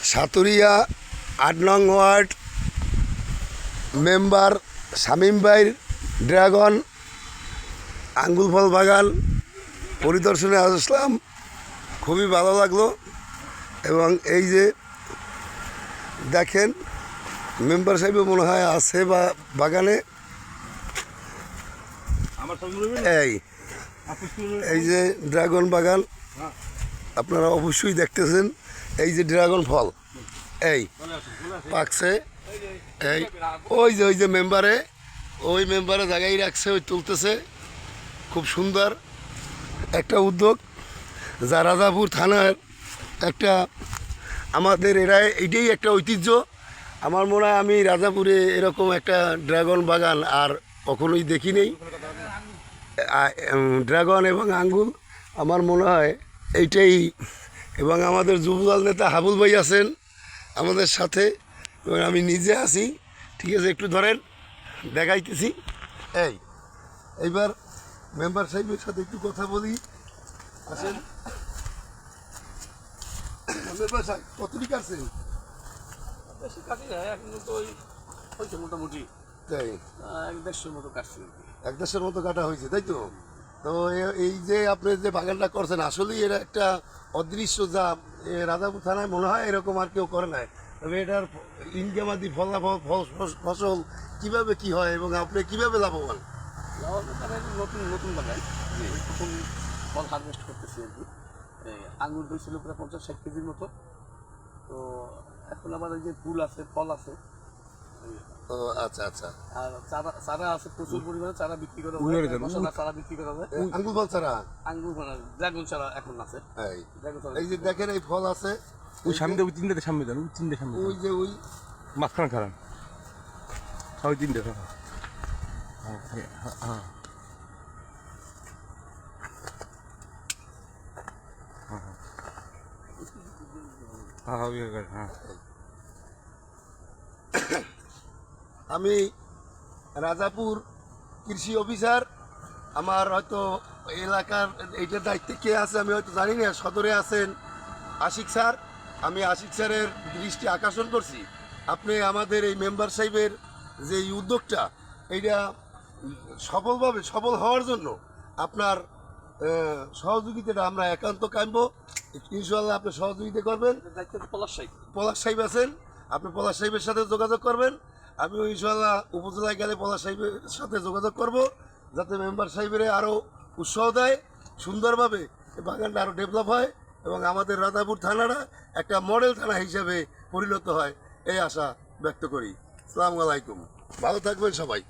সাতুরিয়া ৮ নং ward member Shamim ভাইয়ের dragon আঙ্গুল ফল বাগান পরিদর্শনে আসলাম। খুবই ভালো লাগলো। এবং এই যে দেখেন মেম্বার সাহেব মনে হয় আছে বা বাগানে। এই যে ড্রাগন বাগান আপনারা অবশ্যই দেখতেছেন। এই যে ড্রাগন ফল এই পাকছে। এই ওই যে মেম্বারে জায়গায় রাখছে, ওই তুলতেছে। খুব সুন্দর একটা উদ্যোগ, যা রাজাপুর থানার একটা আমাদের এইটাই একটা ঐতিহ্য। আমার মনে হয় আমি রাজাপুরে এরকম একটা ড্রাগন বাগান আর কখনোই দেখি নেই। ড্রাগন এবং আঙ্গুল আমার মনে হয় এইটাই। এবং আমাদের যুবদল নেতা হাবুল ভাই আছেন আমাদের সাথে, এবং আমি নিজে আছি। ঠিক আছে, একটু ধরেন দেখাইতেছি। এইবার মেম্বার সাহেবের সাথে একটু কথা বলি, আসেন। মেম্বার সাহেব কতটি কাটছেন? বেশি কাটি না, এখন তো হয়েছে মোটামুটি তাই ১-১.৫০ মতো কাটছি। ১-১.৫০ মতো কাটা হয়েছে, তাই তো? তো এই যে আপনি যে বাগানটা করছেন, আসলেই এরা একটা অদৃশ্য, যা রাজাপুর থানায় মনে হয় এরকম আর কেউ করে নাই। তবে এটার ইনকামাদি ফসল কিভাবে কি হয় এবং আপনি কিভাবে লাভবান? নতুন নতুন বাগান, প্রথম ফল হারভেস্ট করতেছি আর কি। আঙুর হয়েছিল প্রায় ৫০-৬০ কেজির মতো। তো এখন আবার এই যে ফুল আছে, ফল আছে। ও আচ্ছা আচ্ছা। আর চারা আছে প্রচুর পরিমাণে, চারা বিক্রি করা হয়, মশলা চারা বিক্রি করা হয়। আঙ্গুল ফল ছাড়া আঙ্গুর ড্রাগন চারা এখন আছে। এই যে দেখেন এই ফল আছে, ওই সামনে ওই তিনটে সামনে দেন, ওই তিনটে সামনে, ওই যে ওই মাঝখানে খারাপ, ওই তিনটে হ্যাঁ হ্যাঁ হ্যাঁ। আমি রাজাপুর কৃষি অফিসার। আমার হয়তো এলাকার এইটার দায়িত্বে কে আছে আমি হয়তো জানি না। সদরে আছেন আশিক স্যার। আমি আশিক স্যারের দৃষ্টি আকর্ষণ করছি, আপনি আমাদের এই মেম্বার সাহেবের যে এই উদ্যোগটা, এইটা সফল হওয়ার জন্য আপনার সহযোগিতাটা আমরা একান্ত কাম্য। ইনশাল্লাহ আপনি সহযোগিতা করবেন। পলাশ সাহেব আছেন, আপনি পলাশ সাহেবের সাথে যোগাযোগ করবেন। আমিও ইনশাল্লাহ উপজেলায় গেলে পলাশ সাহেবের সাথে যোগাযোগ করব, যাতে মেম্বার সাহেবের আরও উৎসাহ দেয়, সুন্দরভাবে বাগানটা আরও ডেভেলপ হয় এবং আমাদের রাজাপুর থানাটা একটা মডেল থানা হিসেবে পরিণত হয়, এই আশা ব্যক্ত করি। আসসালামু আলাইকুম, ভালো থাকবেন সবাই।